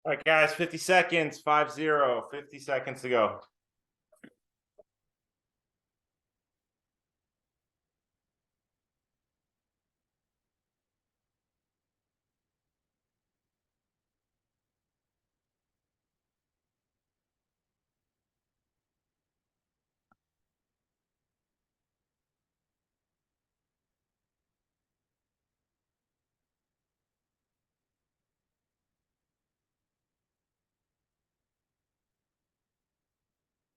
All right, guys, 50 seconds, 5-0, 50 seconds to go.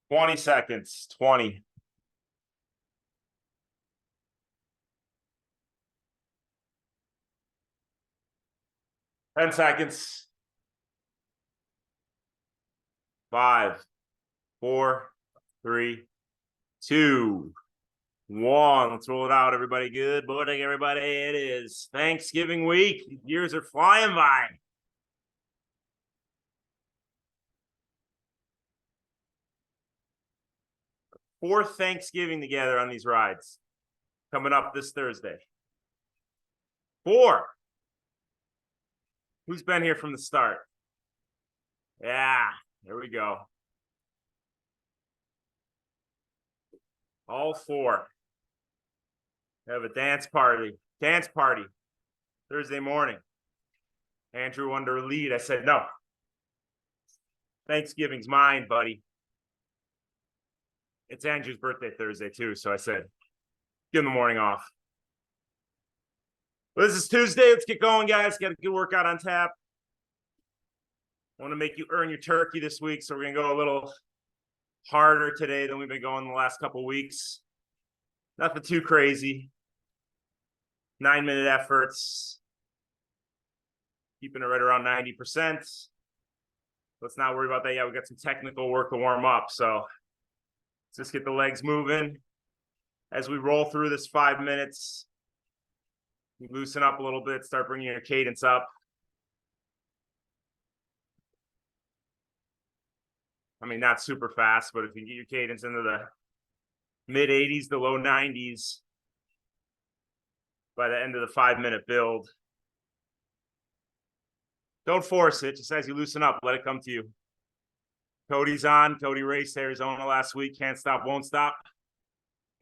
Twenty seconds, 20. Ten seconds. 5, 4, 3, 2, 1. Let's roll it out, everybody. Good morning, everybody. It is Thanksgiving week. Years are flying by. Fourth Thanksgiving together on these rides. Coming up this Thursday. 4. Who's been here from the start? Yeah, there we go. All 4. Have a dance party Thursday morning. Andrew wanted to lead. I said, no. Thanksgiving's mine, buddy. It's Andrew's birthday Thursday, too. So I said, give him the morning off. Well, this is Tuesday. Let's get going, guys. Got a good workout on tap. I want to make you earn your turkey this week. So we're going to go a little harder today than we've been going the last couple of weeks. Nothing too crazy. 9-minute efforts. Keeping it right around 90%. Let's not worry about that. Yeah, we got some technical work to warm up. So let's just get the legs moving. As we roll through this 5 minutes, you loosen up a little bit, start bringing your cadence up. I mean, not super fast, but if you get your cadence into the mid 80s, the low 90s by the end of the 5-minute build. Don't force it. Just as you loosen up, let it come to you. Cody's on. Cody raced Arizona last week. Can't stop, won't stop.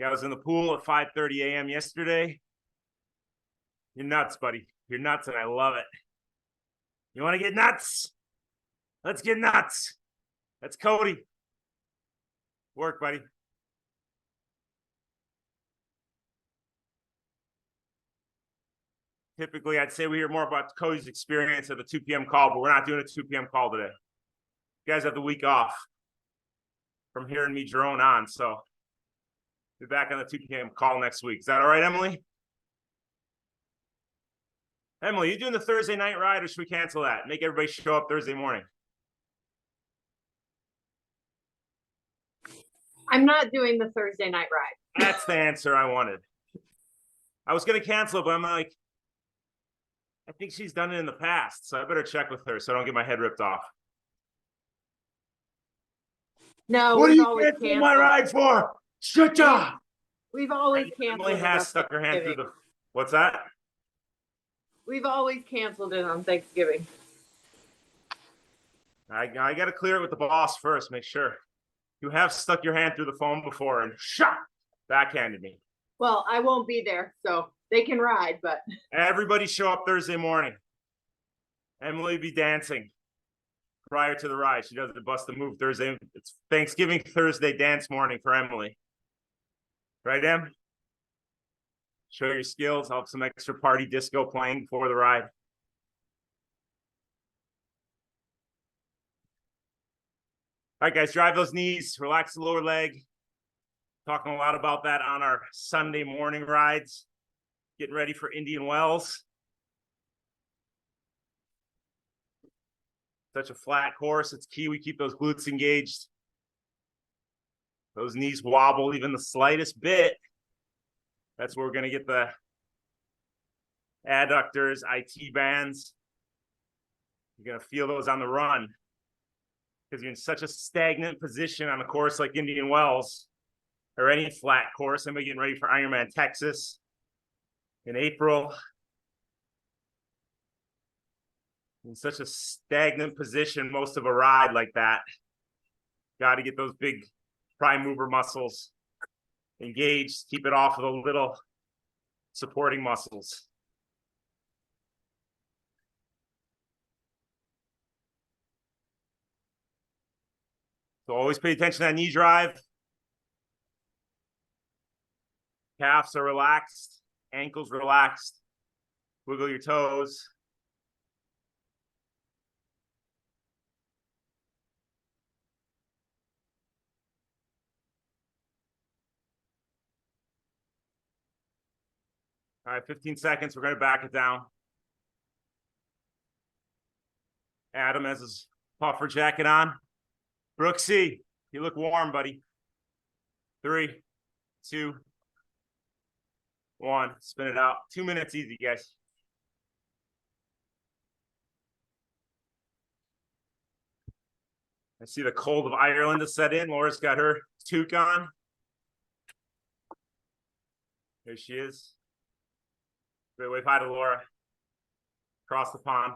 I was in the pool at 5:30 a.m. yesterday. You're nuts, buddy. You're nuts, and I love it. You want to get nuts? Let's get nuts. That's Cody. Work, buddy. Typically, I'd say we hear more about Cody's experience at the 2 p.m. call, but we're not doing a 2 p.m. call today. You guys have the week off from hearing me drone on, so be back on the 2 p.m. call next week. Is that all right, Emily? Emily, you doing the Thursday night ride, or should we cancel that? Make everybody show up Thursday morning. I'm not doing the Thursday night ride. That's the answer I wanted. I was going to cancel it, but I'm like, I think she's done it in the past, so I better check with her so I don't get my head ripped off. No, what are you canceling my ride for? Shut up! We've always canceled. Emily has stuck her hand through the. What's that? We've always canceled it on Thanksgiving. I got to clear it with the boss first. Make sure. You have stuck your hand through the phone before and backhanded me. Well, I won't be there, so they can ride, but. Everybody show up Thursday morning. Emily be dancing prior to the ride. She does the bust a move Thursday. It's Thanksgiving Thursday dance morning for Emily. Right, Em? Show your skills. I'll have some extra party disco playing before the ride. All right, guys, drive those knees, relax the lower leg. Talking a lot about that on our Sunday morning rides. Getting ready for Indian Wells. Such a flat course. It's key we keep those glutes engaged. Those knees wobble even the slightest bit. That's where we're going to get the adductors, IT bands. You're going to feel those on the run because you're in such a stagnant position on a course like Indian Wells or any flat course. Anybody getting ready for Ironman Texas in April? in such a stagnant position most of a ride like that. Got to get those big prime mover muscles engaged, keep it off of the little supporting muscles. So always pay attention to that knee drive. Calves are relaxed, ankles relaxed. Wiggle your toes. All right, 15 seconds. We're going to back it down. Adam has his puffer jacket on. Brooksy, you look warm, buddy. 3, 2, 1. Spin it out. 2 minutes easy, guys. I see the cold of Ireland has set in. Laura's got her toque on. There she is. Great wave hi to Laura. Across the pond.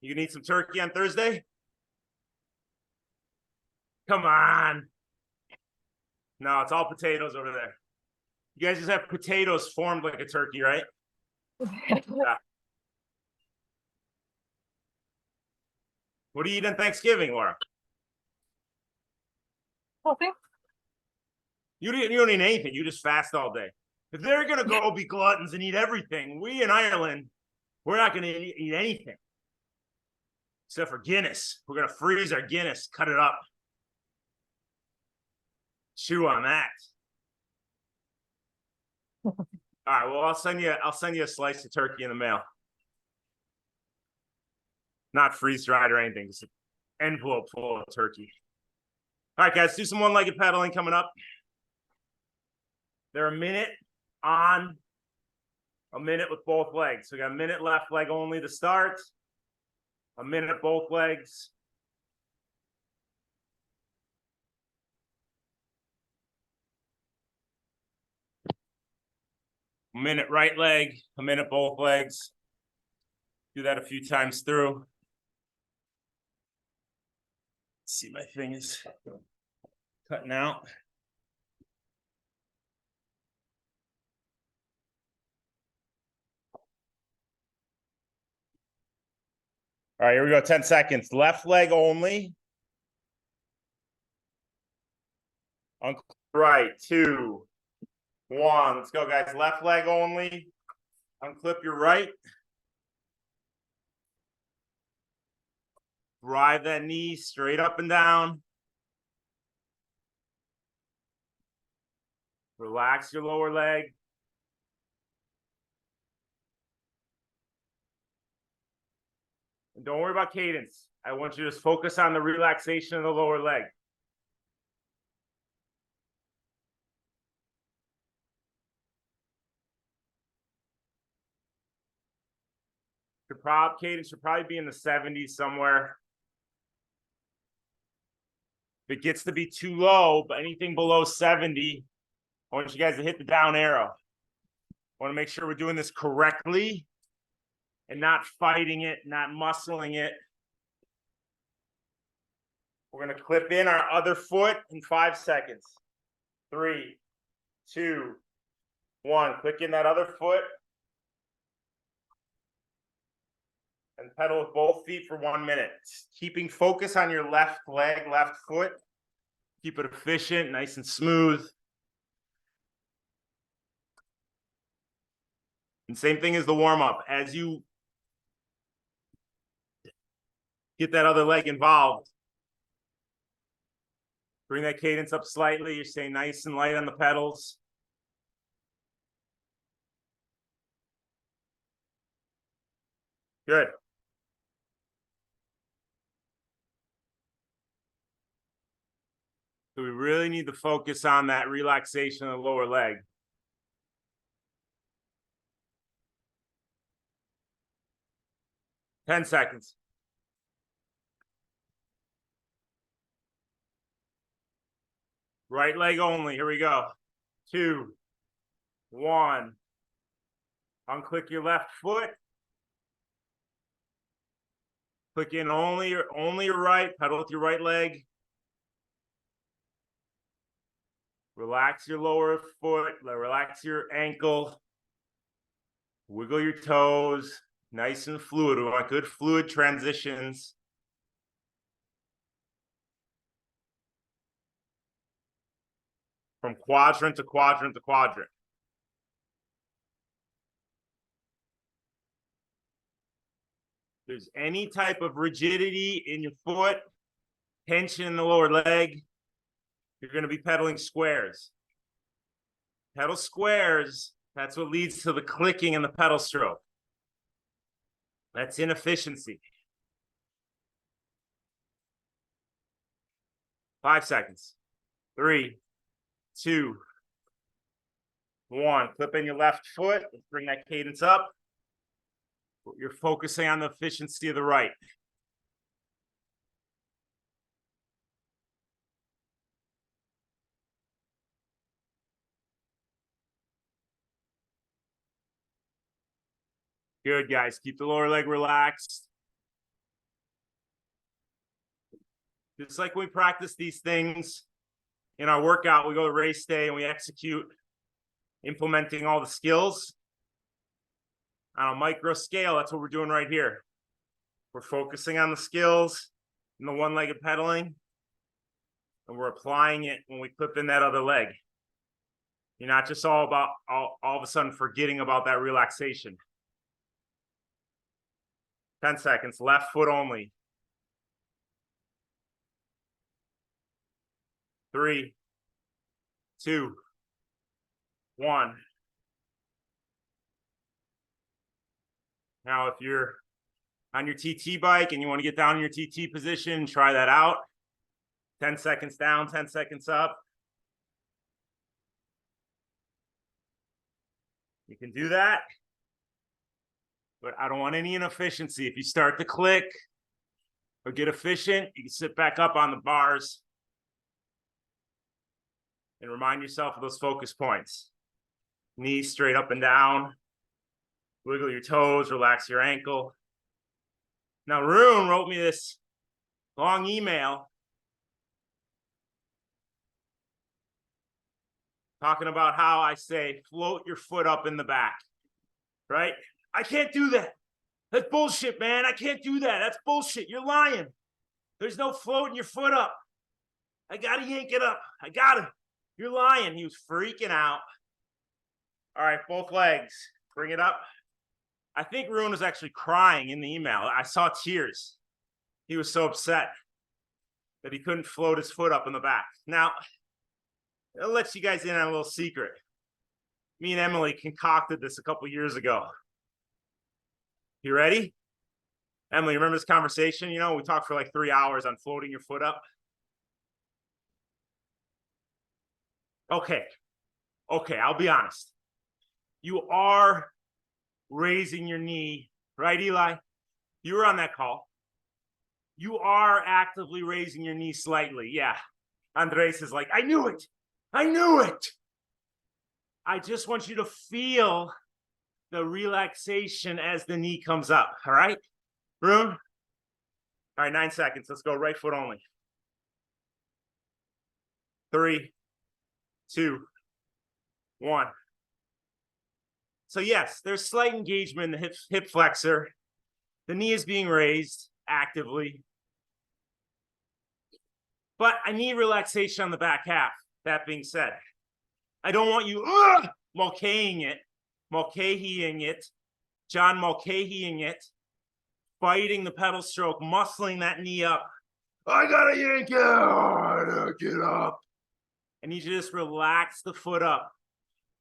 You gonna eat some turkey on Thursday? Come on. No, it's all potatoes over there. You guys just have potatoes formed like a turkey, right? Yeah. What do you eat on Thanksgiving, Laura? Okay. You don't eat anything. You just fast all day. If they're gonna go be gluttons and eat everything, we in Ireland, we're not gonna eat anything except for Guinness. We're gonna freeze our Guinness, cut it up, chew on that. All right. Well, I'll send you a slice of turkey in the mail. Not freeze dried or anything. Just an envelope full of turkey. All right, guys, do some one-legged pedaling coming up. They're a minute on, a minute with both legs. So we got a minute left leg only to start. A minute both legs. A minute right leg, a minute both legs. Do that a few times through. Let's see, my thing is cutting out. All right, here we go. 10 seconds. Left leg only. Right, 2, 1. Let's go, guys. Left leg only. Unclip your right. Drive that knee straight up and down. Relax your lower leg. And don't worry about cadence. I want you to just focus on the relaxation of the lower leg. Cadence should probably be in the 70s somewhere. If it gets to be too low, but anything below 70, I want you guys to hit the down arrow. I want to make sure we're doing this correctly and not fighting it, not muscling it. We're going to clip in our other foot in 5 seconds. 3, 2, 1. Click in that other foot. And pedal with both feet for 1 minute. Keeping focus on your left leg, left foot. Keep it efficient, nice and smooth. And same thing as the warm-up. As you get that other leg involved, bring that cadence up slightly. You're staying nice and light on the pedals. Good. So we really need to focus on that relaxation of the lower leg. Ten seconds. Right leg only. Here we go. 2, 1. Unclick your left foot. Click in only your right, pedal with your right leg. Relax your lower foot, relax your ankle. Wiggle your toes, nice and fluid. We want good fluid transitions. From quadrant to quadrant to quadrant. If there's any type of rigidity in your foot, tension in the lower leg, you're going to be pedaling squares. Pedal squares, that's what leads to the clicking in the pedal stroke. That's inefficiency. 5 seconds. 3, 2, 1. Clip in your left foot. Bring that cadence up. You're focusing on the efficiency of the right. Good, guys. Keep the lower leg relaxed. Just like we practice these things in our workout, we go to race day and we execute implementing all the skills on a micro scale. That's what we're doing right here. We're focusing on the skills in the one-legged pedaling, and we're applying it when we clip in that other leg. You're not just all of a sudden forgetting about that relaxation. 10 seconds, left foot only. 3, 2, 1. Now, if you're on your TT bike and you want to get down in your TT position, try that out. 10 seconds down, 10 seconds up. You can do that, but I don't want any inefficiency. If you start to click or get efficient, you can sit back up on the bars and remind yourself of those focus points. Knees straight up and down. Wiggle your toes, relax your ankle. Now, Rune wrote me this long email talking about how I say, float your foot up in the back, right? I can't do that. That's bullshit, man. I can't do that. That's bullshit. You're lying. There's no floating your foot up. I got to yank it up. I got to. You're lying. He was freaking out. All right, both legs. Bring it up. I think Rune was actually crying in the email. I saw tears. He was so upset that he couldn't float his foot up in the back. Now, I'll let you guys in on a little secret. Me and Emily concocted this a couple years ago. You ready? Emily, remember this conversation? You know, we talked for like 3 hours on floating your foot up. Okay, I'll be honest. You are raising your knee, right, Eli? You were on that call. You are actively raising your knee slightly. Yeah. Andres is like, I knew it. I just want you to feel the relaxation as the knee comes up. All right, Rune? All right, 9 seconds. Let's go right foot only. 3, 2, 1. So yes, there's slight engagement in the hip flexor. The knee is being raised actively. But I need relaxation on the back half. That being said, I don't want you Mulcahying it, John Mulcahying it, fighting the pedal stroke, muscling that knee up. I gotta yank it, I gotta get up. And you just relax the foot up.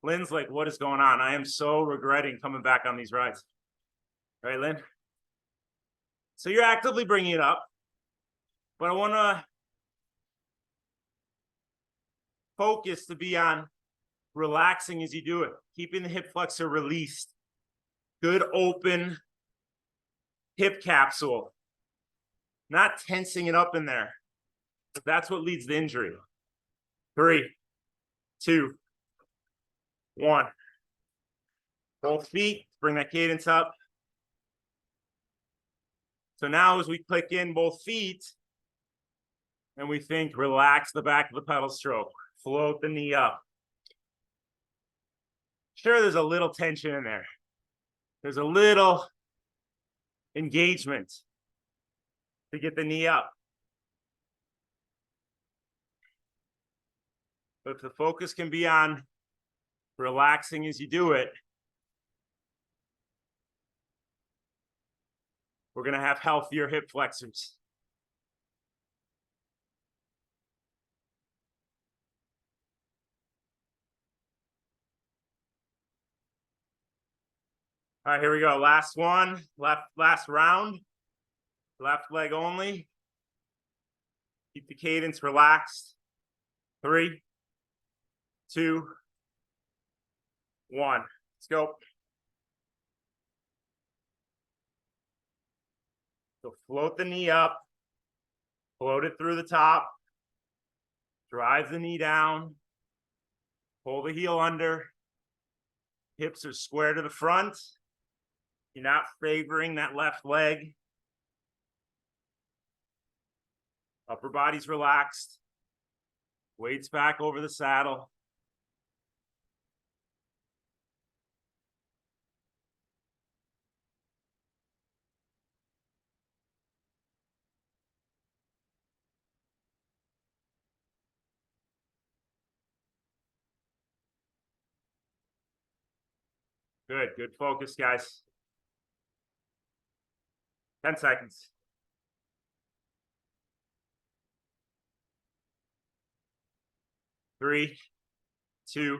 Lynn's like, what is going on? I am so regretting coming back on these rides. Right, Lynn? So you're actively bringing it up, but I want to focus to be on relaxing as you do it, keeping the hip flexor released. Good open hip capsule, not tensing it up in there. That's what leads to injury. 3, 2, 1. Both feet, bring that cadence up. So now as we click in both feet and we think, relax the back of the pedal stroke, float the knee up. Sure, there's a little tension in there. There's a little engagement to get the knee up. But if the focus can be on relaxing as you do it, we're going to have healthier hip flexors. All right, here we go. Last one, last round. Left leg only. Keep the cadence relaxed. 3, 2, 1. Let's go. So float the knee up. Float it through the top. Drive the knee down. Pull the heel under. Hips are square to the front. You're not favoring that left leg. Upper body's relaxed. Weight's back over the saddle. Good focus, guys. 10 seconds. 3, 2,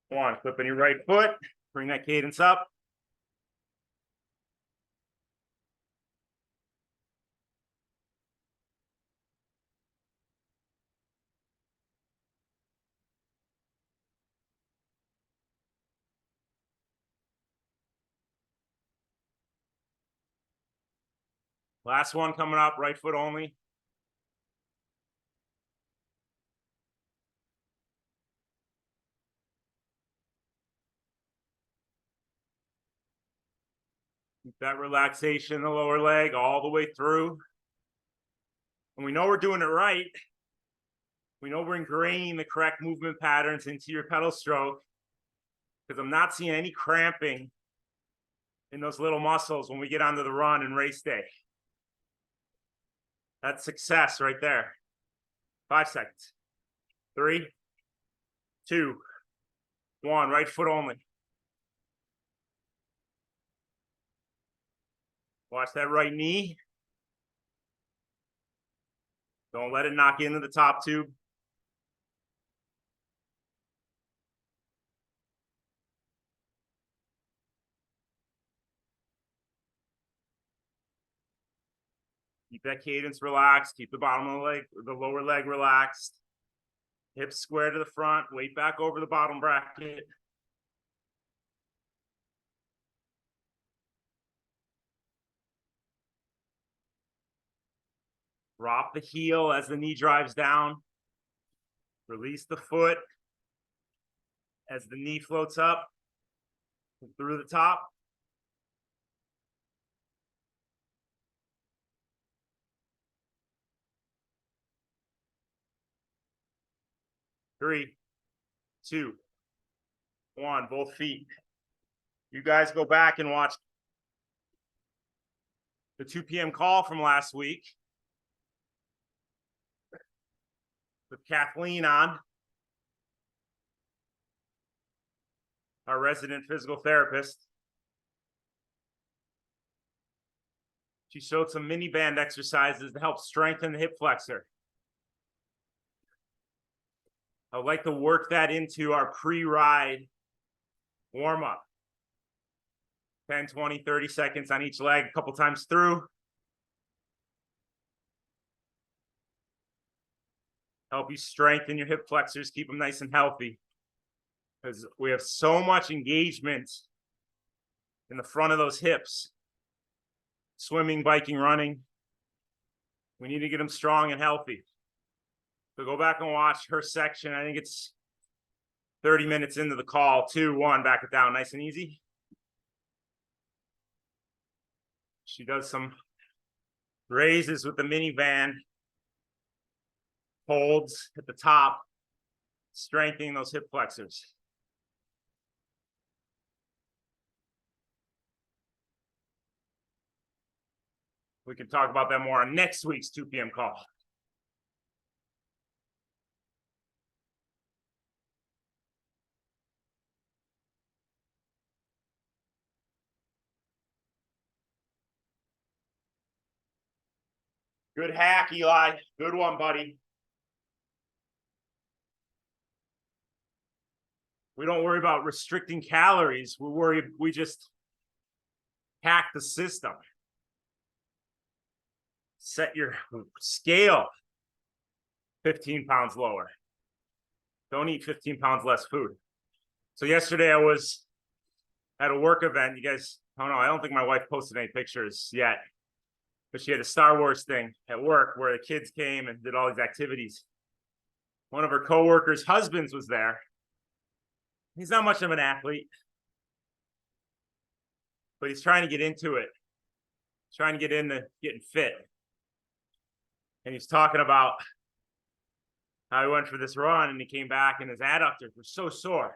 1. Flipping your right foot. Bring that cadence up. Last one coming up, right foot only. Keep that relaxation in the lower leg all the way through. And we know we're doing it right. We know we're ingraining the correct movement patterns into your pedal stroke, because I'm not seeing any cramping in those little muscles when we get onto the run and race day. That's success right there. 5 seconds. 3, 2, 1. Right foot only. Watch that right knee. Don't let it knock into the top tube. Keep that cadence relaxed. Keep the bottom of the leg, the lower leg relaxed. Hips square to the front. Weight back over the bottom bracket. Drop the heel as the knee drives down. Release the foot as the knee floats up and through the top. Three, 2, 1. Both feet. You guys go back and watch the 2 p.m. call from last week with Kathleen on, our resident physical therapist. She showed some mini band exercises to help strengthen the hip flexor. I'd like to work that into our pre-ride warm-up. 10, 20, 30 seconds on each leg, a couple times through. Help you strengthen your hip flexors, keep them nice and healthy. Because we have so much engagement in the front of those hips. Swimming, biking, running. We need to get them strong and healthy. So go back and watch her section. I think it's 30 minutes into the call. 2, 1, back it down, nice and easy. She does some Raises with the minivan. Holds at the top, strengthening those hip flexors. We can talk about that more on next week's 2 p.m. call. Good hack, Eli. Good one, buddy. We don't worry about restricting calories. We just hack the system. Set your scale 15 pounds lower. Don't eat 15 pounds less food. So yesterday I was at a work event. You guys, I don't think my wife posted any pictures yet, but she had a Star Wars thing at work where the kids came and did all these activities. One of her coworkers' husbands was there. He's not much of an athlete, but he's trying to get into it. He's trying to get into getting fit. And he's talking about how he went for this run and he came back and his adductors were so sore.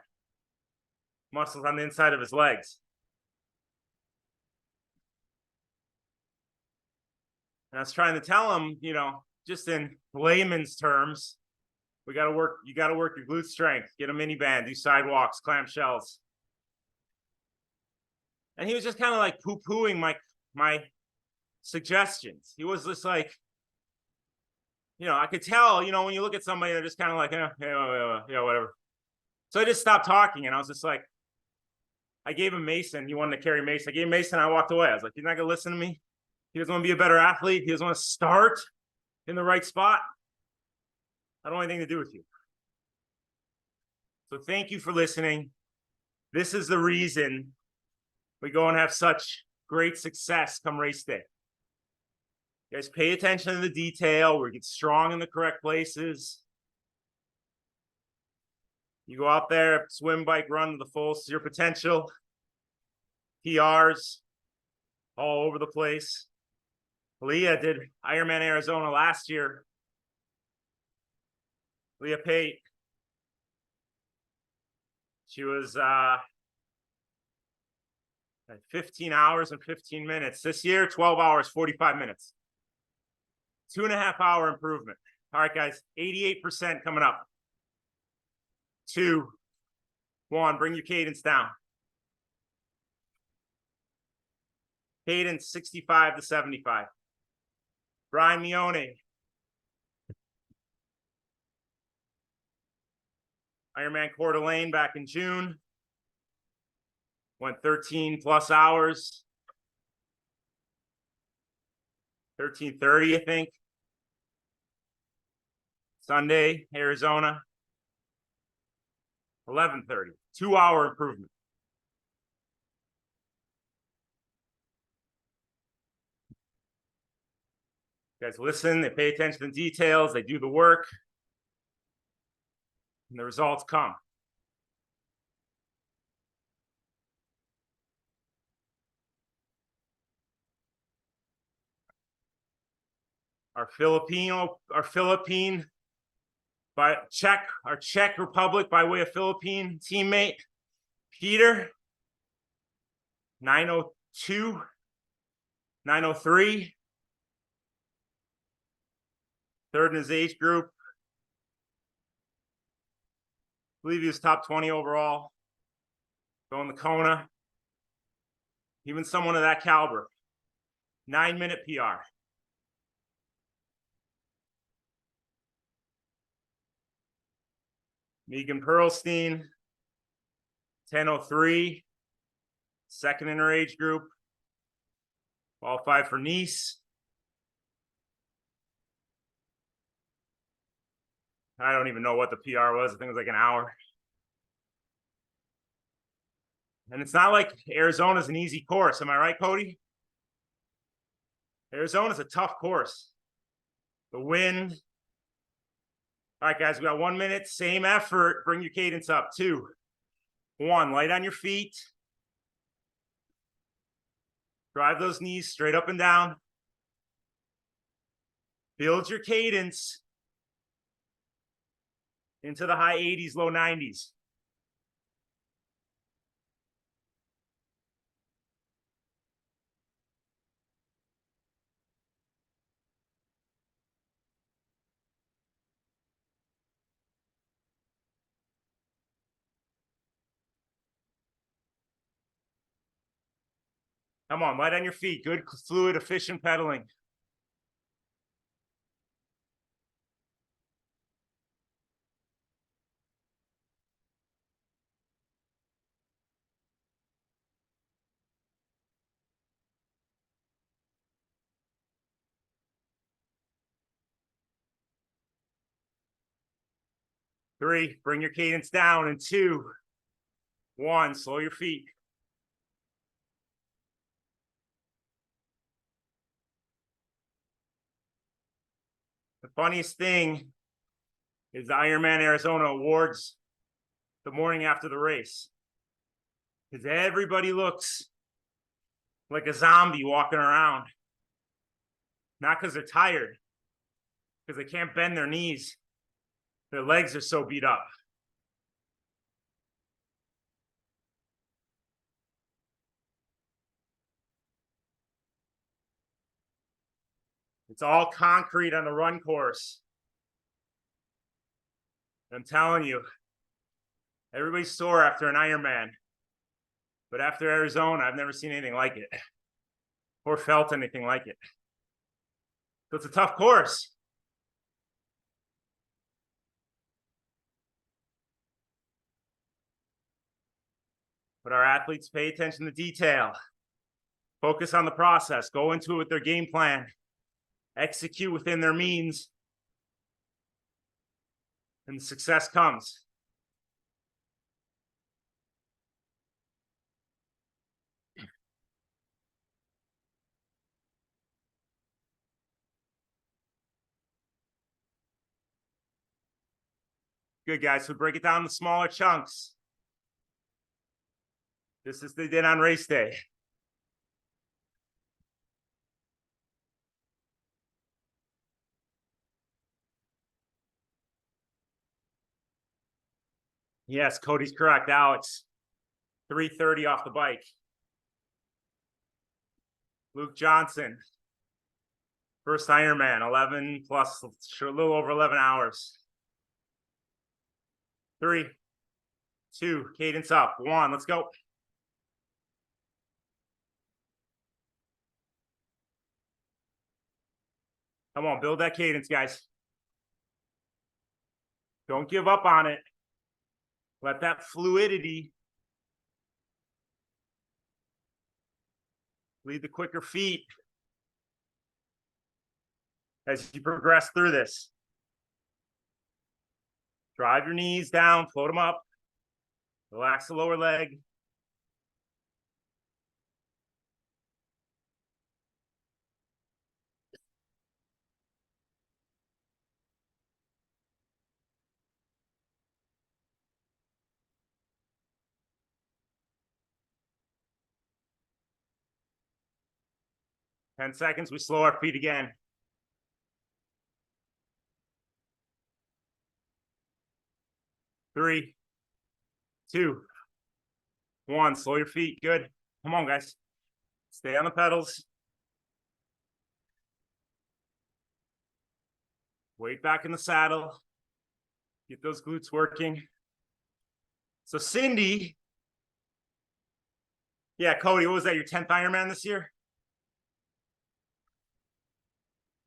Muscles on the inside of his legs. And I was trying to tell him, just in layman's terms, you got to work your glute strength, get a mini band, do sidewalks, clamshells. And he was just kind of like poo-pooing my suggestions. He was just like, I could tell, when you look at somebody, they're just kind of like, yeah, whatever. So I just stopped talking and I was just like, I gave him Mason. He wanted to carry Mason. I gave him Mason. I walked away. I was like, you're not going to listen to me? He doesn't want to be a better athlete. He doesn't want to start in the right spot. I don't want anything to do with you. So thank you for listening. This is the reason we go and have such great success come race day. You guys pay attention to the detail. We get strong in the correct places. You go out there, swim, bike, run to the fullest of your potential. PRs all over the place. Leah did Ironman Arizona last year. Leah Pate. She was 15 hours and 15 minutes. This year, 12 hours, 45 minutes. 2.5 hour improvement. All right, guys, 88% coming up. 2, 1, bring your cadence down. Cadence 65 to 75. Brian Mione. Ironman Coeur d'Alene back in June. Went 13 plus hours. 13:30, I think. Sunday, Arizona. 11:30. 2 hour improvement. You guys listen, they pay attention to the details, they do the work, and the results come. Our Czech Republic by way of Philippine teammate, Peter, 9:02, 9:03. Third in his age group. I believe he was top 20 overall. Going to Kona. Even someone of that caliber. 9-minute PR. Megan Perlstein, 10:03. Second in her age group. Qualified for Nice. I don't even know what the PR was. I think it was like an hour. And it's not like Arizona's an easy course. Am I right, Cody? Arizona's a tough course. The wind. All right, guys, we got 1 minute. Same effort. Bring your cadence up. 2, 1. Light on your feet. Drive those knees straight up and down. Build your cadence into the high 80s, low 90s. Come on, light on your feet. Good, fluid, efficient pedaling. Three, bring your cadence down. And two, one, slow your feet. The funniest thing is the Ironman Arizona awards the morning after the race, because everybody looks like a zombie walking around. Not because they're tired, because they can't bend their knees. Their legs are so beat up. It's all concrete on the run course. I'm telling you, everybody's sore after an Ironman. But after Arizona, I've never seen anything like it or felt anything like it. So it's a tough course. But our athletes pay attention to detail, focus on the process, go into it with their game plan, execute within their means, and the success comes. Good, guys. So break it down into smaller chunks. Just as they did on race day. Yes, Cody's correct, Alex. 3:30 off the bike. Luke Johnson. First Ironman, 11 plus, a little over 11 hours. 3, 2, cadence up. 1, let's go. Come on, build that cadence, guys. Don't give up on it. Let that fluidity lead the quicker feet as you progress through this. Drive your knees down, float them up. Relax the lower leg. Ten seconds, we slow our feet again. 3, 2, 1, slow your feet. Good. Come on, guys. Stay on the pedals. Weight back in the saddle. Get those glutes working. So Cindy, yeah, Cody, what was that, your 10th Ironman this year?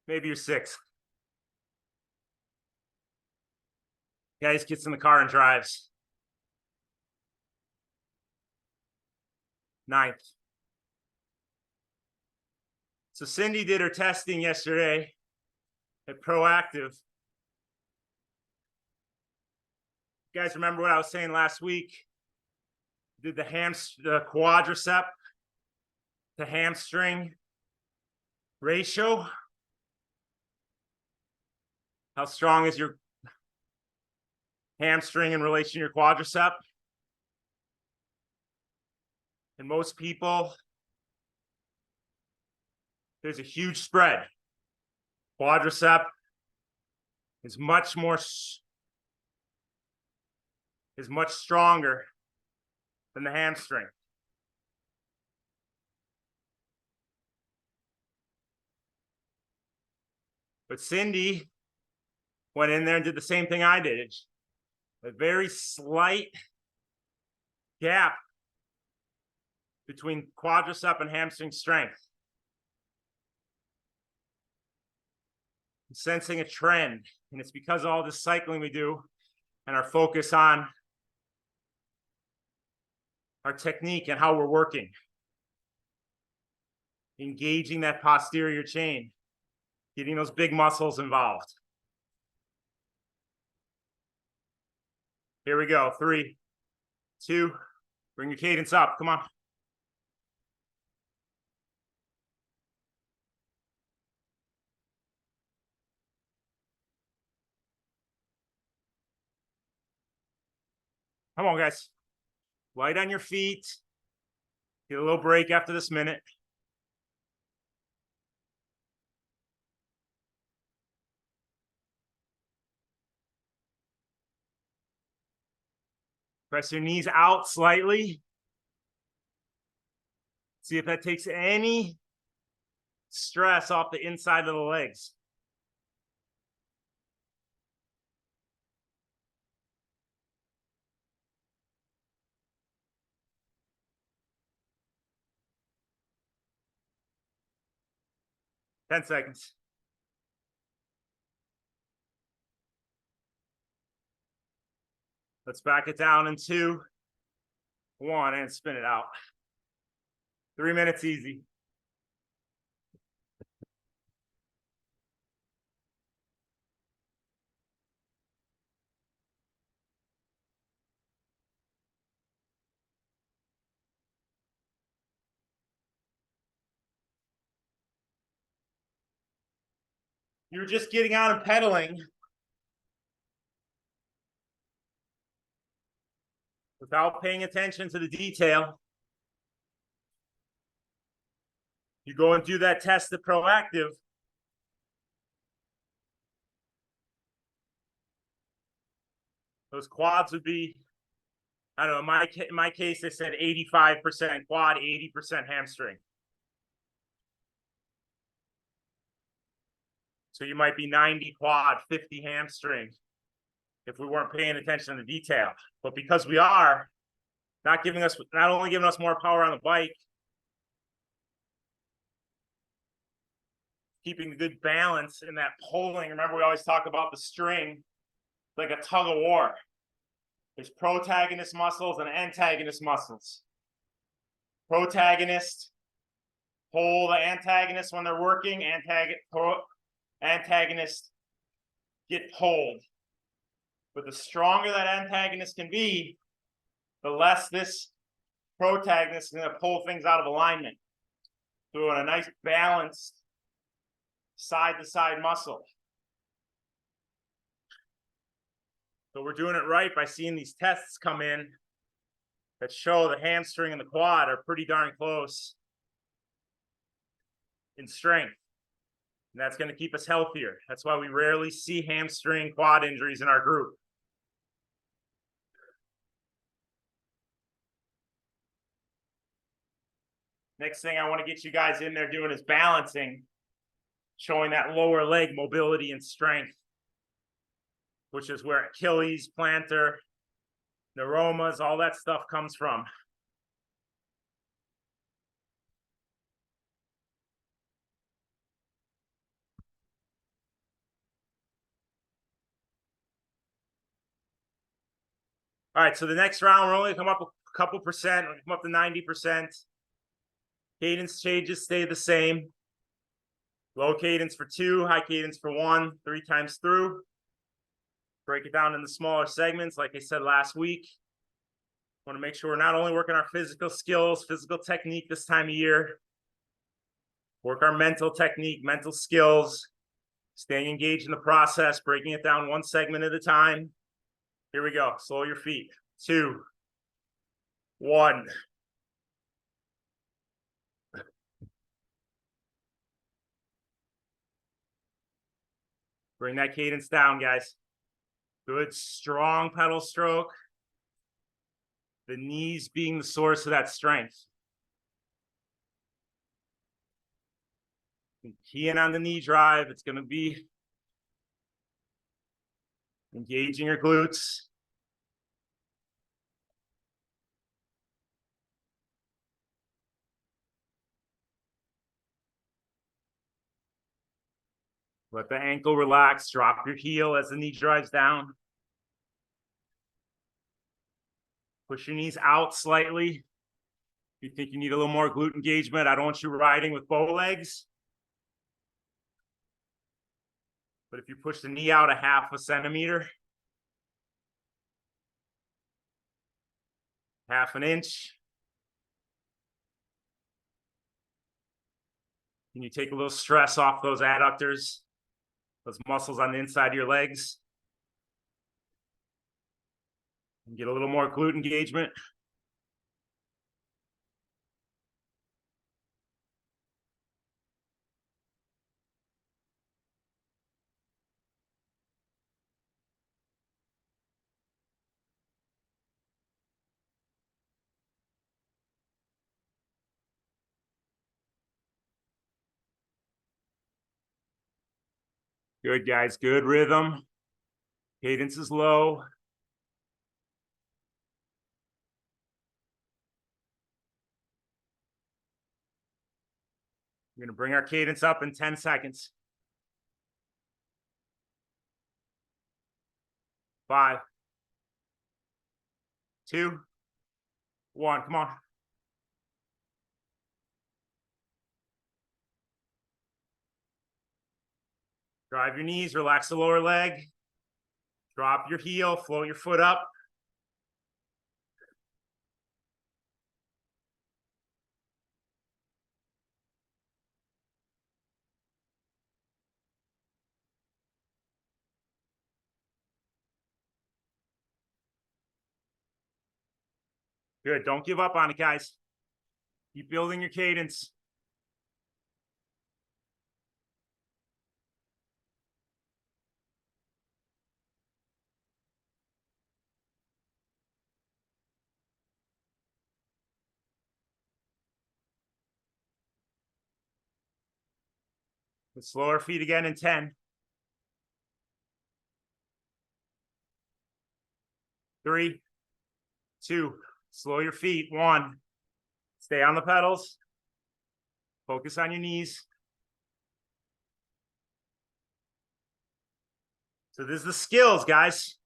Maybe your 6th. Guys gets in the car and drives. 9th. So Cindy did her testing yesterday at Proactive. You guys remember what I was saying last week? Did the quadricep to hamstring ratio? How strong is your hamstring in relation to your quadricep? And most people, there's a huge spread. Quadricep is much stronger than the hamstring. But Cindy went in there and did the same thing I did. A very slight gap between quadricep and hamstring strength. I'm sensing a trend, and it's because of all this cycling we do and our focus on our technique and how we're working. Engaging that posterior chain, getting those big muscles involved. Here we go. 3, 2, bring your cadence up. Come on. Come on, guys. Light on your feet. Get a little break after this minute. Press your knees out slightly. See if that takes any stress off the inside of the legs. Ten seconds. Let's back it down in 2, 1, and spin it out. 3 minutes easy. You're just getting out and pedaling without paying attention to the detail. You go and do that test at Proactive. Those quads would be, I don't know, in my case, they said 85% quad, 80% hamstring. So you might be 90 quad, 50 hamstring if we weren't paying attention to the detail. But because we are, not only giving us more power on the bike, keeping the good balance in that pulling. Remember, we always talk about the string like a tug of war. There's protagonist muscles and antagonist muscles. Protagonist pull the antagonist when they're working. Antagonist get pulled. But the stronger that antagonist can be, the less this protagonist is going to pull things out of alignment. Doing a nice balanced side-to-side muscle. So we're doing it right by seeing these tests come in that show the hamstring and the quad are pretty darn close in strength. And that's going to keep us healthier. That's why we rarely see hamstring quad injuries in our group. Next thing I want to get you guys in there doing is balancing, showing that lower leg mobility and strength, which is where Achilles, plantar, neuromas, all that stuff comes from. All right, so the next round, we're only come up a couple percent, we'll come up to 90%. Cadence changes stay the same. Low cadence for 2, high cadence for 1, 3 times through. Break it down into smaller segments, like I said last week. Want to make sure we're not only working our physical skills, physical technique this time of year, work our mental technique, mental skills, staying engaged in the process, breaking it down 1 segment at a time. Here we go. Slow your feet. 2, 1. Bring that cadence down, guys. Good, strong pedal stroke. The knees being the source of that strength. Key in on the knee drive. It's going to be engaging your glutes. Let the ankle relax. Drop your heel as the knee drives down. Push your knees out slightly. If you think you need a little more glute engagement, I don't want you riding with bow legs. But if you push the knee out a 0.5 centimeter, 1/2 inch, can you take a little stress off those adductors, those muscles on the inside of your legs? And get a little more glute engagement. Good, guys. Good rhythm. Cadence is low. We're going to bring our cadence up in 10 seconds. 5, 2, 1. Come on. Drive your knees, relax the lower leg. Drop your heel, float your foot up. Good. Don't give up on it, guys. Keep building your cadence. Let's slow our feet again in 10. 3, 2, slow your feet. 1, stay on the pedals. Focus on your knees. So this is the skills, guys.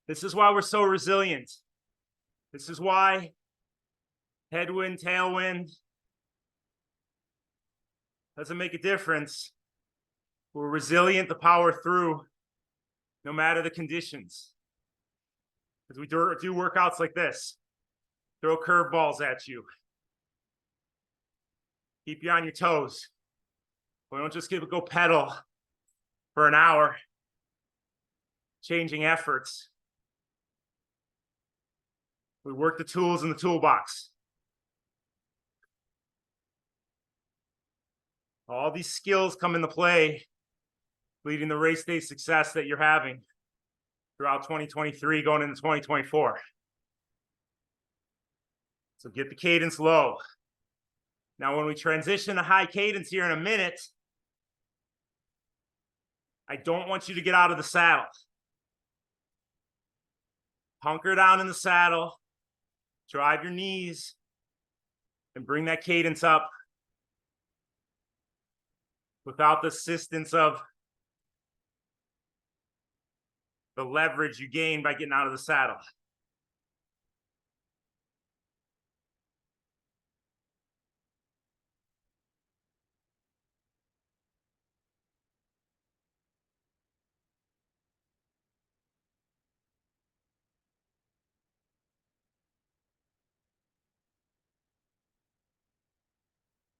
This is why we're so resilient. This is why headwind, tailwind doesn't make a difference. We're resilient to power through no matter the conditions. Because we do workouts like this. Throw curveballs at you. Keep you on your toes. We don't just go pedal for an hour. Changing efforts. We work the tools in the toolbox. All these skills come into play, leading the race day success that you're having throughout 2023 going into 2024. So get the cadence low. Now, when we transition to high cadence here in a minute, I don't want you to get out of the saddle. Hunker down in the saddle, drive your knees, and bring that cadence up without the assistance of the leverage you gain by getting out of the saddle.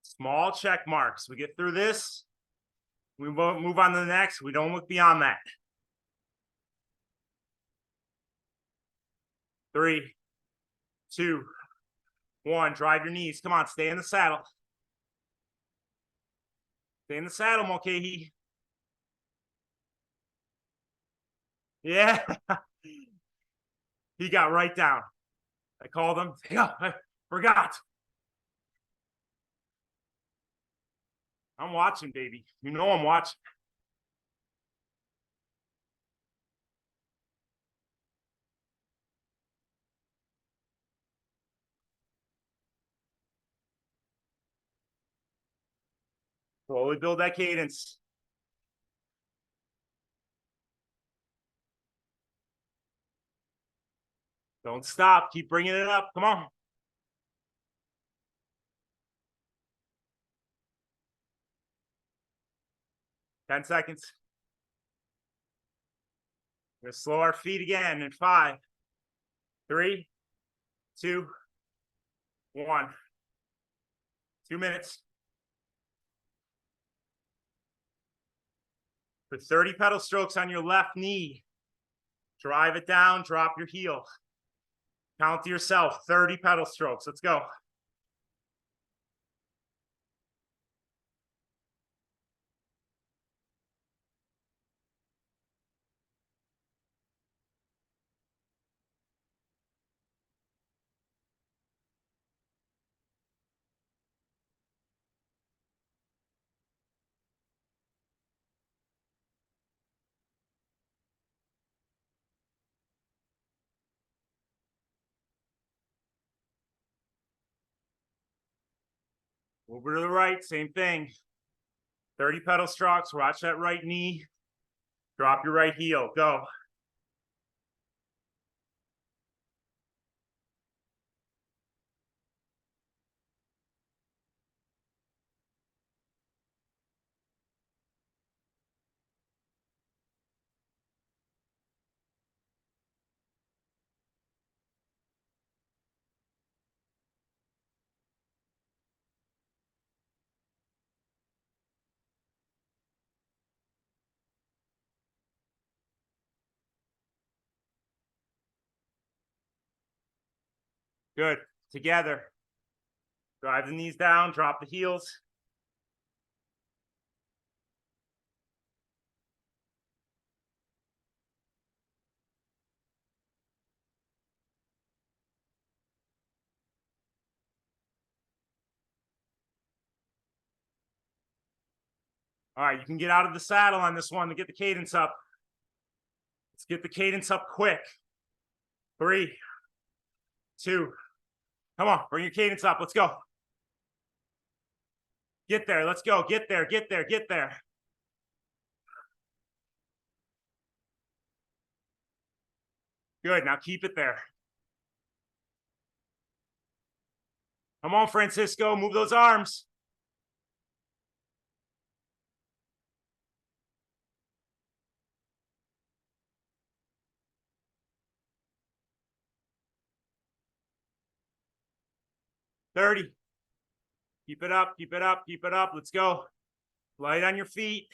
Small check marks. We get through this. We won't move on to the next. We don't look beyond that. 3, 2, 1. Drive your knees. Come on, stay in the saddle. Stay in the saddle, Mulcahy. Yeah. He got right down. I called him. Yeah, I forgot. I'm watching, baby. You know I'm watching. Slowly build that cadence. Don't stop. Keep bringing it up. Come on. Ten seconds. We're gonna slow our feet again in 5, 3, 2, 1. 2 minutes. Put 30 pedal strokes on your left knee. Drive it down, drop your heel. Count to yourself, 30 pedal strokes. Let's go. Over to the right, same thing. 30 pedal strokes, watch that right knee. Drop your right heel, go. Good, together. Drive the knees down, drop the heels. All right, you can get out of the saddle on this one to get the cadence up. Let's get the cadence up quick. 3, 2, come on, bring your cadence up. Let's go. Get there, let's go. Get there, get there, get there. Good, now keep it there. Come on, Francisco, move those arms. Thirty. Keep it up, keep it up, keep it up. Let's go. Light on your feet.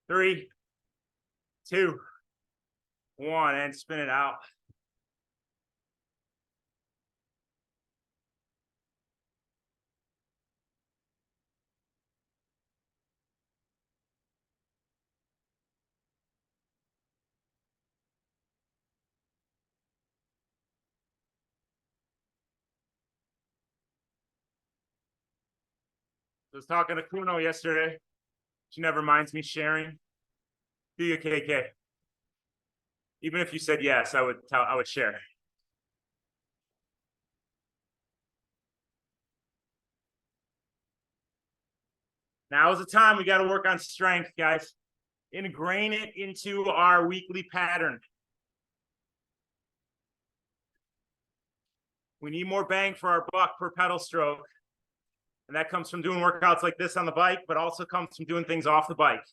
Three, 2, 1, and spin it out. I was talking to Kuno yesterday. She never minds me sharing. Do you, KK? Even if you said yes, I would share. Now is the time we got to work on strength, guys. Ingrain it into our weekly pattern. We need more bang for our buck per pedal stroke. And that comes from doing workouts like this on the bike, but also comes from doing things off the bike.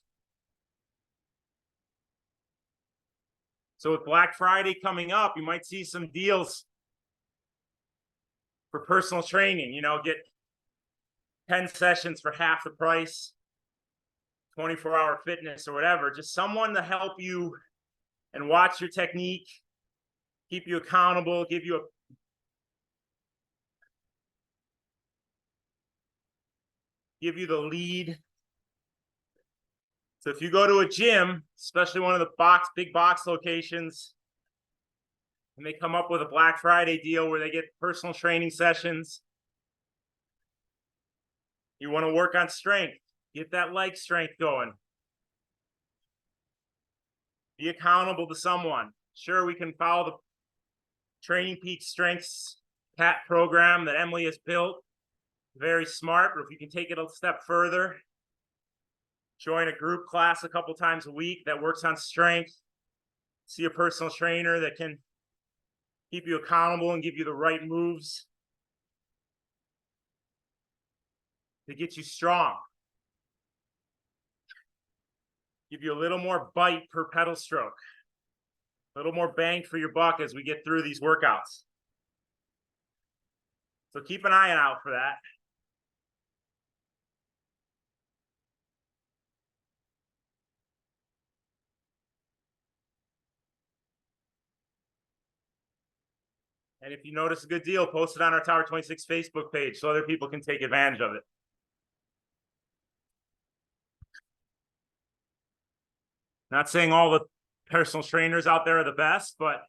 So with Black Friday coming up, you might see some deals for personal training, you know, get 10 sessions for half the price, 24-hour fitness or whatever, just someone to help you and watch your technique, keep you accountable, give you the lead. So if you go to a gym, especially one of the big box locations, and they come up with a Black Friday deal where they get personal training sessions, you want to work on strength, get that leg strength going. Be accountable to someone. Sure, we can follow the Training Peak Strengths PAT program that Emily has built. Very smart, but if you can take it a step further, join a group class a couple times a week that works on strength. See a personal trainer that can keep you accountable and give you the right moves to get you strong. Give you a little more bite per pedal stroke. A little more bang for your buck as we get through these workouts. So keep an eye out for that. And if you notice a good deal, post it on our Tower 26 Facebook page so other people can take advantage of it. Not saying all the personal trainers out there are the best, but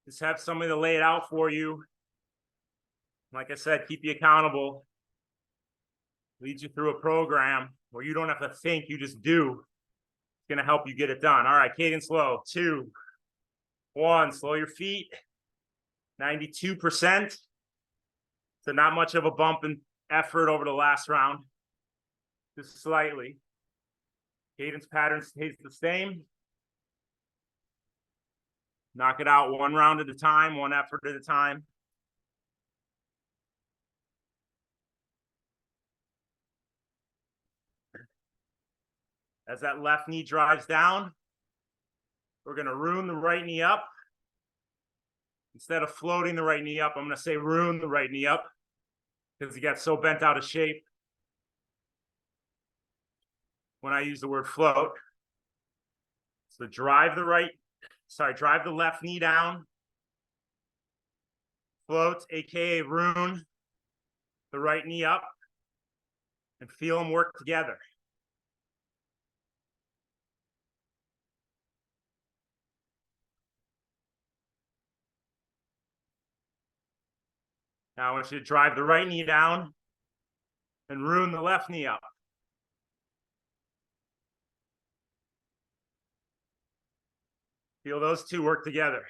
just have somebody to lay it out for you. Like I said, keep you accountable. Lead you through a program where you don't have to think, you just do. It's going to help you get it done. All right, cadence low. 2, 1, slow your feet. 92%. So not much of a bump in effort over the last round. Just slightly. Cadence pattern stays the same. Knock it out one round at a time, one effort at a time. As that left knee drives down, we're going to roon the right knee up. Instead of floating the right knee up, I'm going to say roon the right knee up because he got so bent out of shape when I use the word float. So drive the left knee down. Float, aka roon the right knee up, and feel them work together. Now I want you to drive the right knee down and roon the left knee up. Feel those two work together.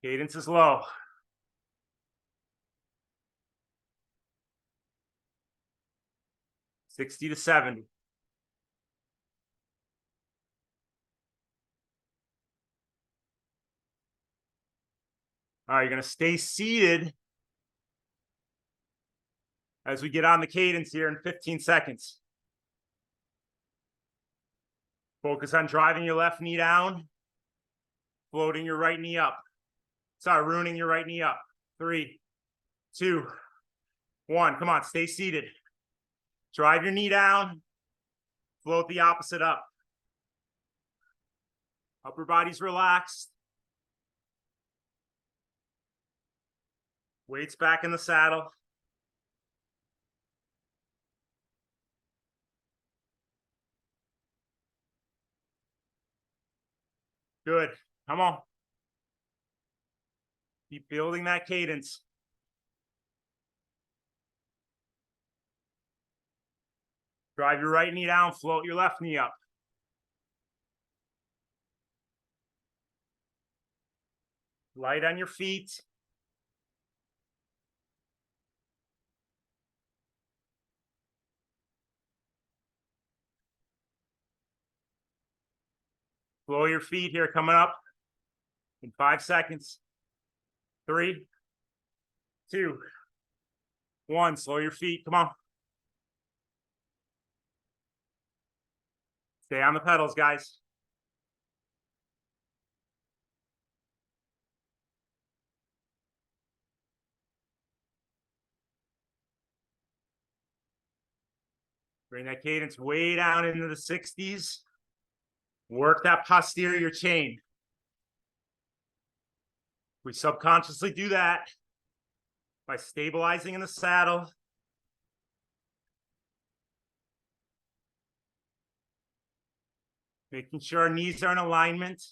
Cadence is low. $60 to $70. All right, you're going to stay seated as we get on the cadence here in 15 seconds. Focus on driving your left knee down, floating your right knee up. Sorry, rooning your right knee up. 3, 2, 1. Come on, stay seated. Drive your knee down, float the opposite up. Upper body's relaxed. Weights back in the saddle. Good. Come on. Keep building that cadence. Drive your right knee down, float your left knee up. Light on your feet. Flow your feet here coming up in 5 seconds. 3, 2, 1. Slow your feet. Come on. Stay on the pedals, guys. Bring that cadence way down into the 60s. Work that posterior chain. We subconsciously do that by stabilizing in the saddle. Making sure our knees are in alignment.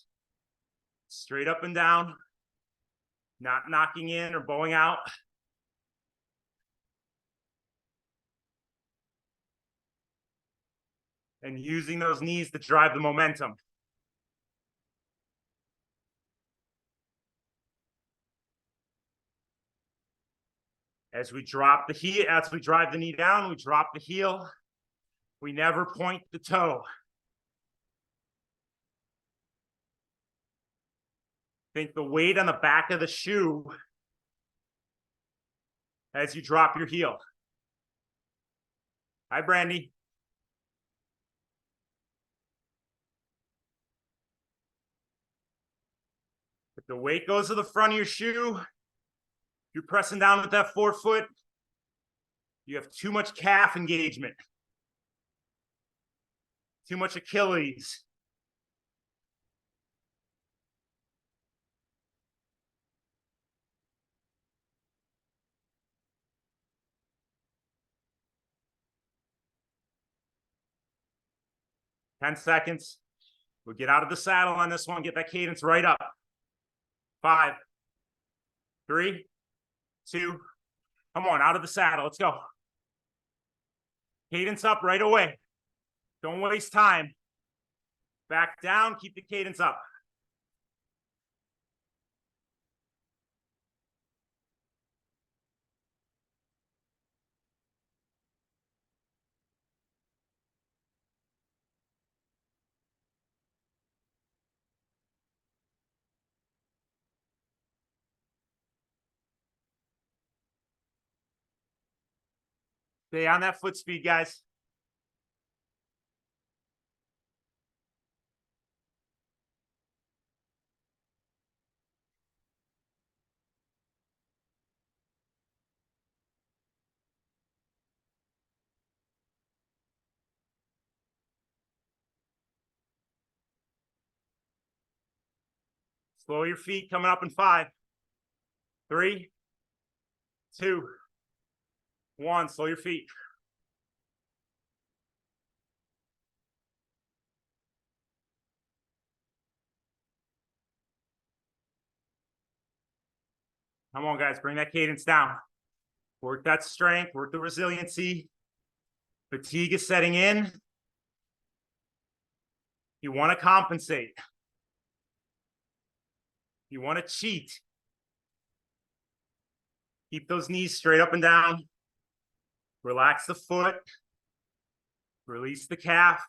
Straight up and down. Not knocking in or bowing out. And using those knees to drive the momentum. As we drop the heel, as we drive the knee down, we drop the heel. We never point the toe. Think the weight on the back of the shoe as you drop your heel. Hi, Brandy. If the weight goes to the front of your shoe, you're pressing down with that forefoot, you have too much calf engagement, too much Achilles. Ten seconds. We'll get out of the saddle on this one, get that cadence right up. 5, 3, 2, come on, out of the saddle. Let's go. Cadence up right away. Don't waste time. Back down, keep the cadence up. Stay on that foot speed, guys. Slow your feet coming up in 5, 3, 2, 1. Slow your feet. Come on, guys, bring that cadence down. Work that strength, work the resiliency. Fatigue is setting in. You want to compensate. You want to cheat. Keep those knees straight up and down. Relax the foot. Release the calf.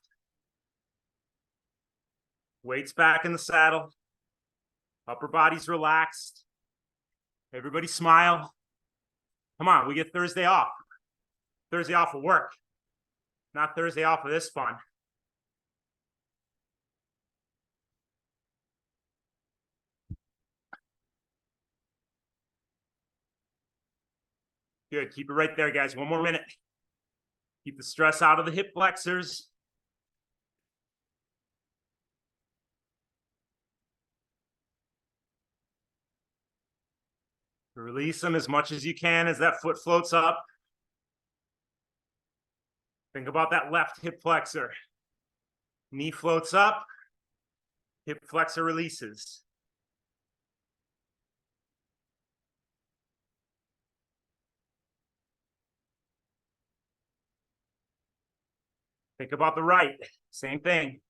Weights back in the saddle. Upper body's relaxed. Everybody smile. Come on, we get Thursday off. Thursday off of work. Not Thursday off of this fun. Good, keep it right there, guys. 1 more minute. Keep the stress out of the hip flexors. Release them as much as you can as that foot floats up. Think about that left hip flexor. Knee floats up, hip flexor releases. Think about the right, same thing.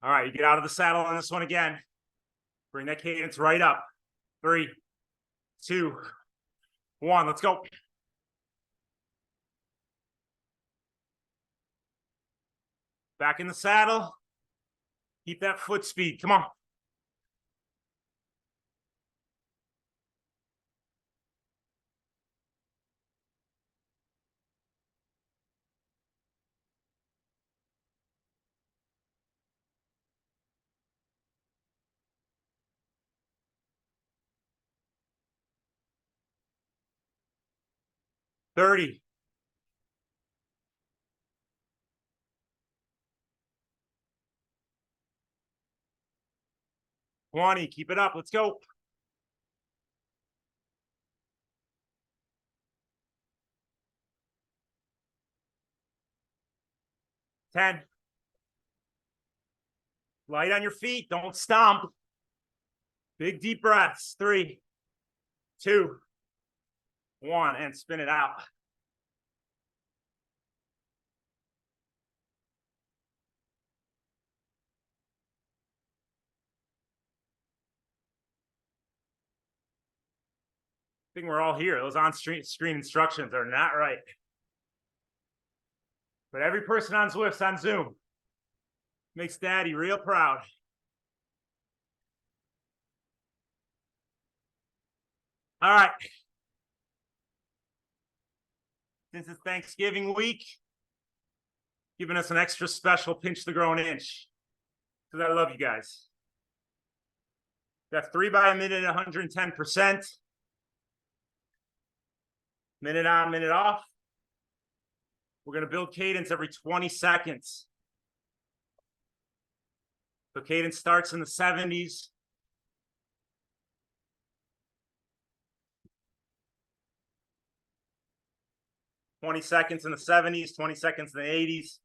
All right, you get out of the saddle on this one again. Bring that cadence right up. 3, 2, 1, let's go. Back in the saddle. Keep that foot speed, come on. 30. 20. Keep it up. Let's go. 10. Light on your feet. Don't stomp. Big deep breaths. 3, 2, 1, and spin it out. I think we're all here. Those on-screen instructions are not right. But every person on Zwift's on Zoom. Makes Daddy real proud. All right. Since it's Thanksgiving week, giving us an extra special pinch the grown inch. Because I love you guys. Got 3 by a minute at 110%. Minute on, minute off. We're going to build cadence every 20 seconds. So cadence starts in the 70s. "20 seconds in the 70s, 20 seconds in the 80s,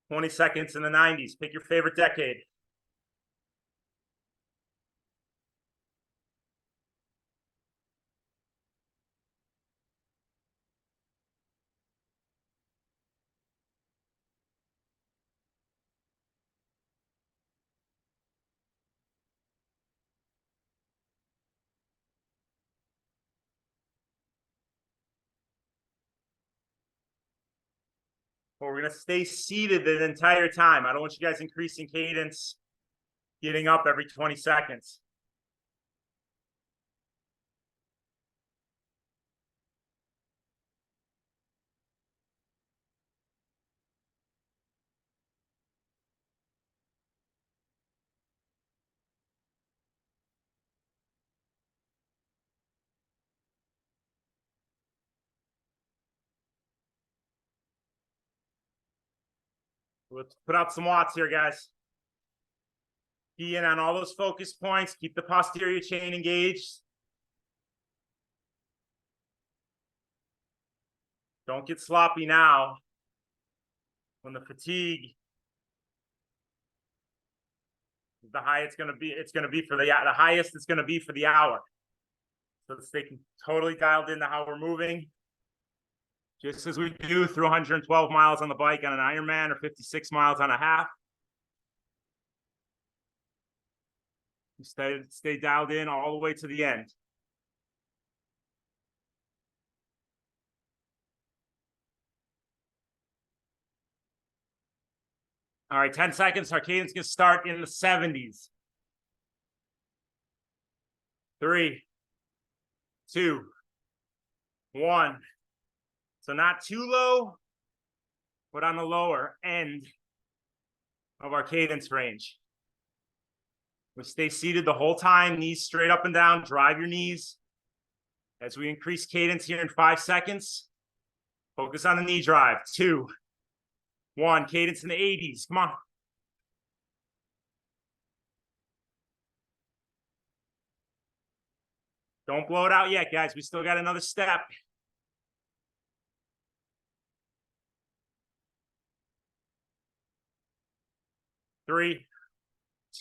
20 seconds in the 90s. Pick your favorite decade. But we're going to stay seated the entire time. I don't want you guys increasing cadence, getting up every 20 seconds. Let's put out some watts here, guys. Key in on all those focus points. Keep the posterior chain engaged. Don't get sloppy now. When the fatigue is the high it's going to be for the highest it's going to be for the hour. So stay totally dialed into how we're moving. Just as we do through 112 miles on the bike on an Ironman or 56 miles on a half. Stay dialed in all the way to the end. All right, 10 seconds. Our cadence gonna start in the 70s. 3, 2, 1. So not too low, but on the lower end of our cadence range. We stay seated the whole time, knees straight up and down, drive your knees. As we increase cadence here in 5 seconds, focus on the knee drive. 2, 1, cadence in the 80s, come on. Don't blow it out yet, guys, we still got another step. 3,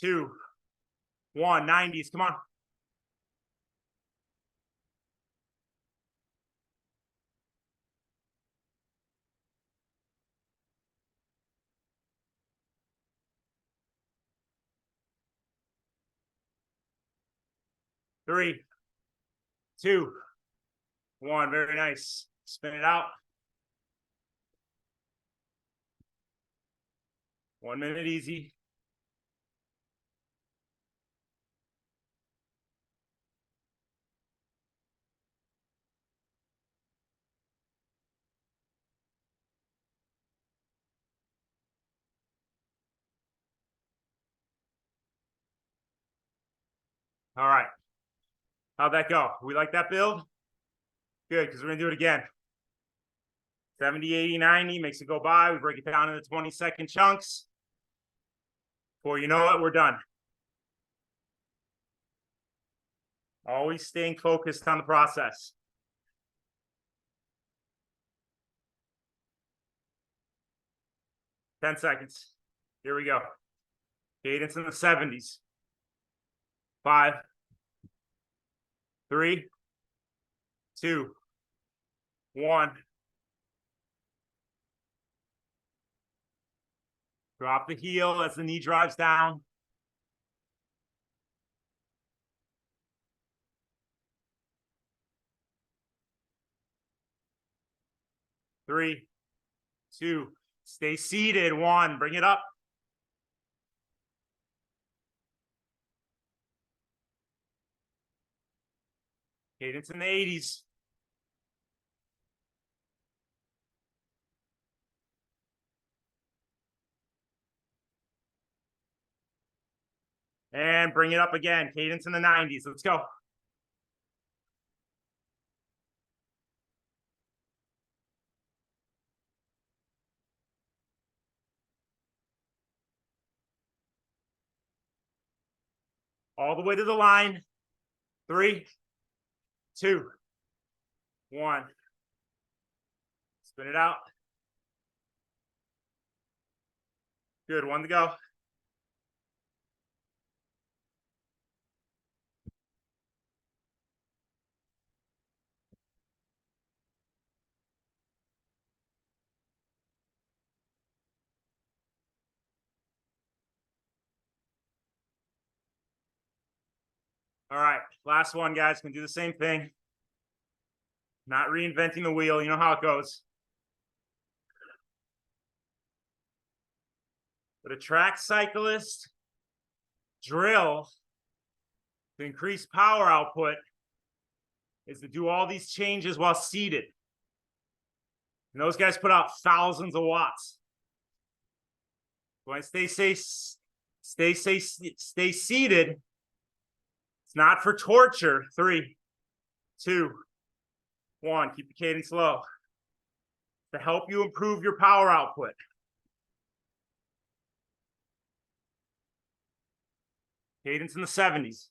2, 1, 90s, come on. 3, 2, 1, very nice. Spin it out. 1 minute easy. All right. How'd that go? We like that build? Good, because we're gonna do it again. 70, 80, 90, makes it go by. We break it down into 20-second chunks. Before you know it, we're done. Always staying focused on the process. Ten seconds. Here we go. Cadence in the 70s. 5, 3, 2, 1. Drop the heel as the knee drives down. Three, 2, stay seated. 1, bring it up. Cadence in the 80s. And bring it up again. Cadence in the 90s. Let's go. All the way to the line. 3, 2, 1. Spin it out. Good, 1 to go. All right, last one, guys. Can do the same thing. Not reinventing the wheel. You know how it goes. But a track cyclist drill to increase power output is to do all these changes while seated. And those guys put out thousands of watts. When I stay seated, it's not for torture. 3, 2, 1. Keep the cadence low. To help you improve your power output. Cadence in the 70s.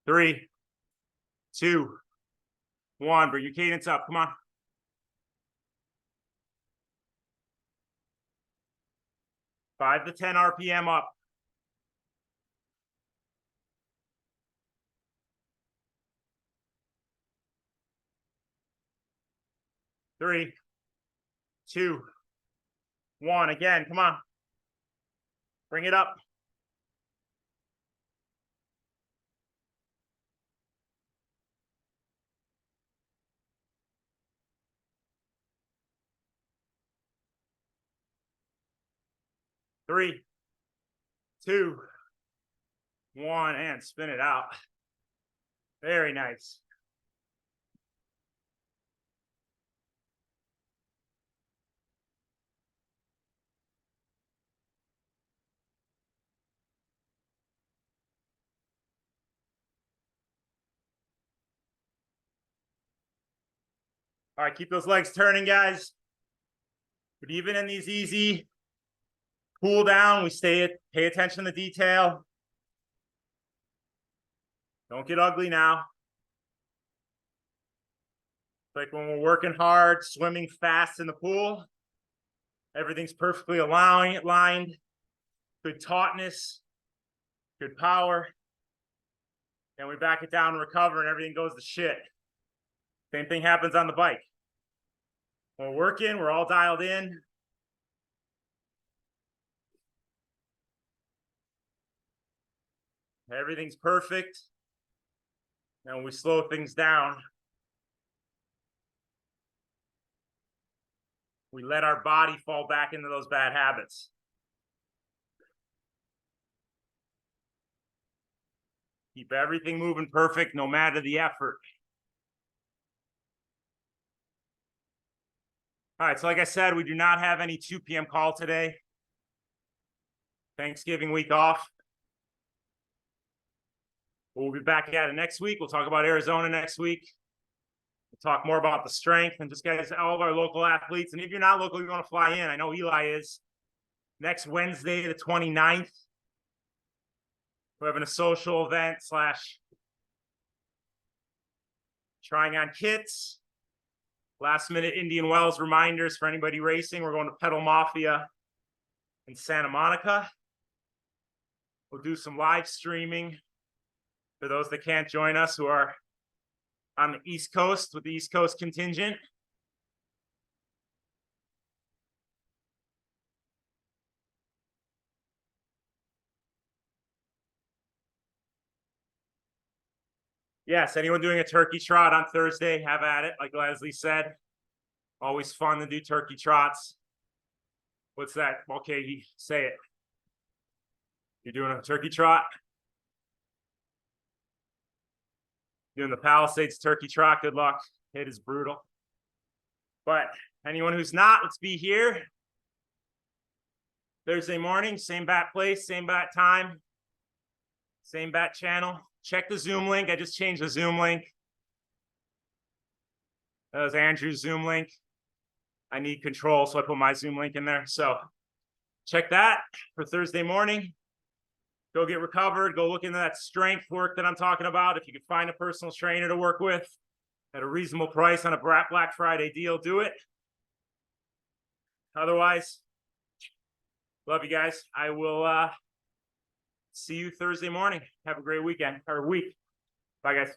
Three, 2, 1. Bring your cadence up. Come on. Five to 10 RPM up. Three, 2, 1. Again, come on. Bring it up. Three, 2, 1, and spin it out. Very nice. All right, keep those legs turning, guys. But even in these easy cool down, we pay attention to detail. Don't get ugly now. Like when we're working hard, swimming fast in the pool, everything's perfectly aligned, good tautness, good power. And we back it down and recover and everything goes to shit. Same thing happens on the bike. When we're working, we're all dialed in. Everything's perfect. And when we slow things down, we let our body fall back into those bad habits. Keep everything moving perfect, no matter the effort. All right, so like I said, we do not have any 2 p.m. call today. Thanksgiving week off. We'll be back at it next week. We'll talk about Arizona next week. We'll talk more about the strength and just guys, all of our local athletes. And if you're not local, you want to fly in. I know Eli is. Next Wednesday, the 29th, we're having a social event / trying on kits. Last minute Indian Wells reminders for anybody racing. We're going to Pedal Mafia in Santa Monica. We'll do some live streaming for those that can't join us who are on the East Coast with the East Coast contingent. Yes, anyone doing a turkey trot on Thursday, have at it. Like Leslie said, always fun to do turkey trots. What's that? Okay, say it. You're doing a turkey trot? Doing the Palisades turkey trot, good luck. It is brutal. But anyone who's not, let's be here. Thursday morning, same bat place, same bat time, same bat channel. Check the Zoom link. I just changed the Zoom link. That was Andrew's Zoom link. I need control, so I put my Zoom link in there. So check that for Thursday morning. Go get recovered. Go look into that strength work that I'm talking about. If you can find a personal trainer to work with at a reasonable price on a Black Friday deal, do it. Otherwise, love you guys. I will see you Thursday morning. Have a great weekend or week. Bye, guys.